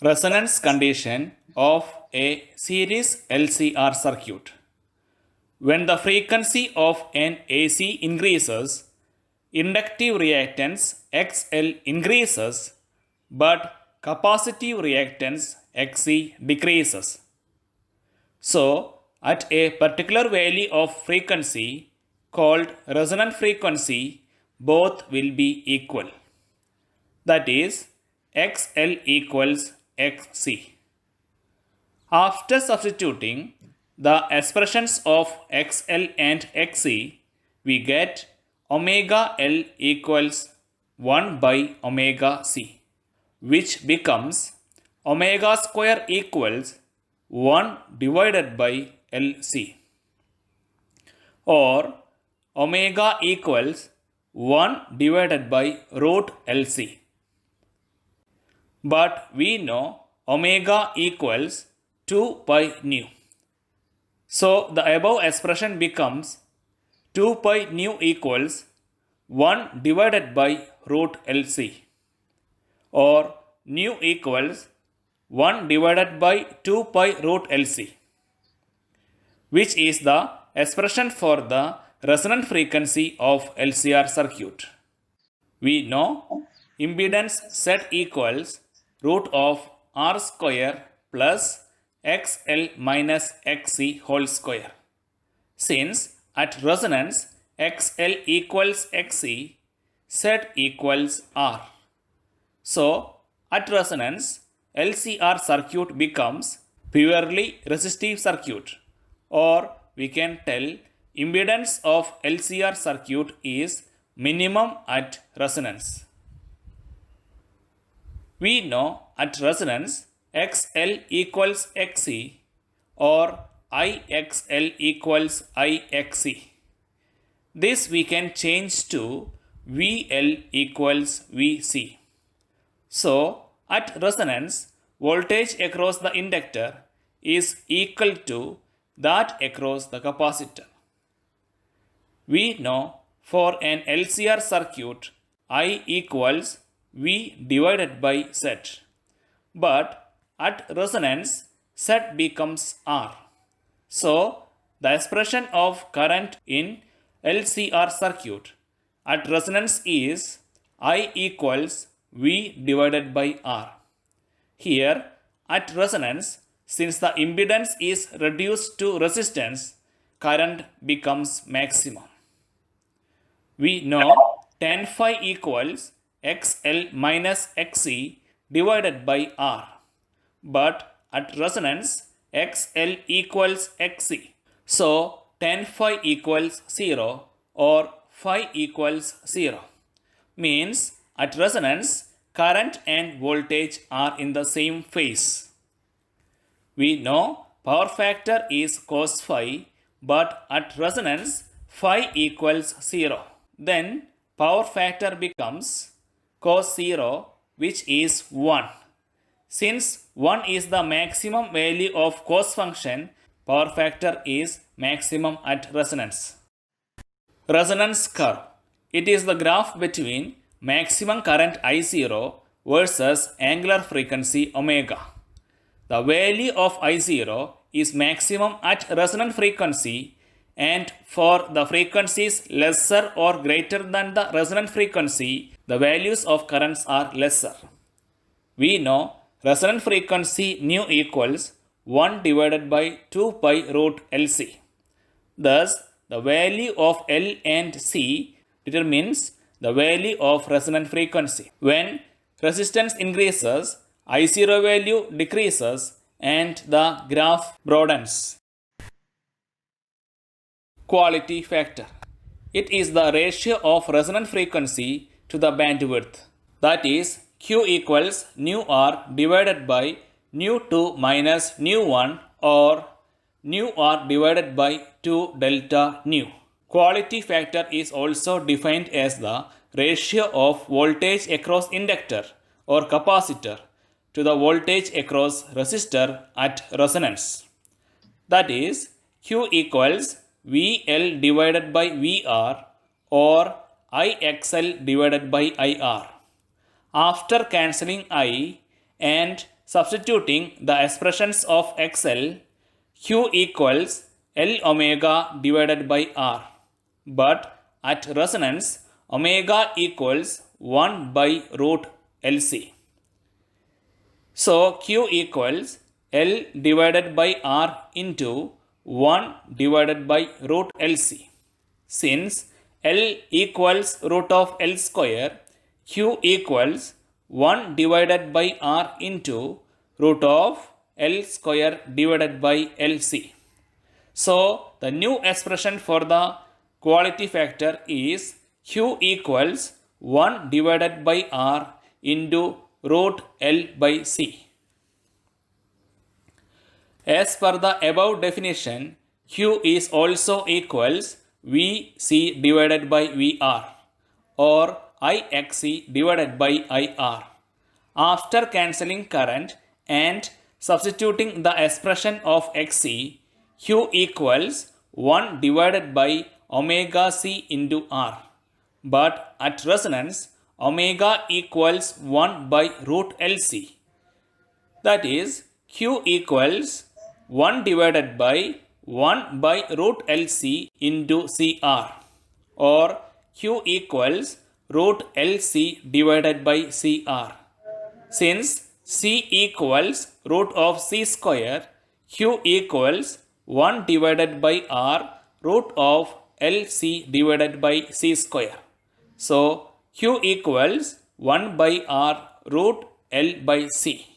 Resonance condition of a series LCR circuit. When the frequency of an AC increases, inductive reactance XL increases, but capacitive reactance XC decreases. So, at a particular value of frequency called resonant frequency, both will be equal. That is, XL equals XC. After substituting the expressions of XL and XC, we get omega L equals 1 by omega C, which becomes omega square equals 1 divided by LC, or omega equals 1 divided by root LC. But we know omega equals 2 pi nu. So the above expression becomes 2 pi nu equals 1 divided by root LC, or nu equals 1 divided by 2 pi root LC, which is the expression for the resonant frequency of LCR circuit. We know impedance Z equals root of R square plus XL minus XC whole square. Since at resonance XL equals XC, Z equals R. So at resonance LCR circuit becomes purely resistive circuit, or we can tell impedance of LCR circuit is minimum at resonance. We know at resonance XL equals XC, or IXL equals IXC. This we can change to VL equals VC. So at resonance, voltage across the inductor is equal to that across the capacitor. We know for an LCR circuit, I equals V divided by Z. But at resonance, Z becomes R. So the expression of current in LCR circuit at resonance is I equals V divided by R. Here at resonance, since the impedance is reduced to resistance, current becomes maximum. We know tan phi equals XL minus XC divided by R. But at resonance, XL equals XC. So tan phi equals 0, or phi equals 0. Means at resonance, current and voltage are in the same phase. We know power factor is cos phi, but at resonance, phi equals 0. Then power factor becomes cos 0, which is 1. Since 1 is the maximum value of cos function, power factor is maximum at resonance. Resonance curve. It is the graph between maximum current I0 versus angular frequency omega. The value of I0 is maximum at resonant frequency, and for the frequencies lesser or greater than the resonant frequency, the values of currents are lesser. We know resonant frequency nu equals 1 divided by 2 pi root LC. Thus, the value of L and C determines the value of resonant frequency. When resistance increases, I0 value decreases and the graph broadens. Quality factor. It is the ratio of resonant frequency to the bandwidth. That is, Q equals nu R divided by nu 2 minus nu 1, or nu R divided by 2 delta nu. Quality factor is also defined as the ratio of voltage across inductor or capacitor to the voltage across resistor at resonance. That is, Q equals VL divided by VR, or IXL divided by IR. After cancelling I and substituting the expressions of XL, Q equals L omega divided by R. But at resonance, omega equals 1 by root LC. So Q equals L divided by R into 1 divided by root LC. Since L equals root of L square, Q equals 1 divided by R into root of L square divided by LC. So the new expression for the quality factor is Q equals 1 divided by R into root L by C. As per the above definition, Q is also equals VC divided by VR or IXC divided by IR. After cancelling current and substituting the expression of XC, Q equals 1 divided by omega C into R. But at resonance, omega equals 1 by root LC. That is, Q equals 1 divided by 1 by root LC into CR, or Q equals root LC divided by CR. Since C equals root of C square, Q equals 1 divided by R root of LC divided by C square. So Q equals 1 by R root L by C.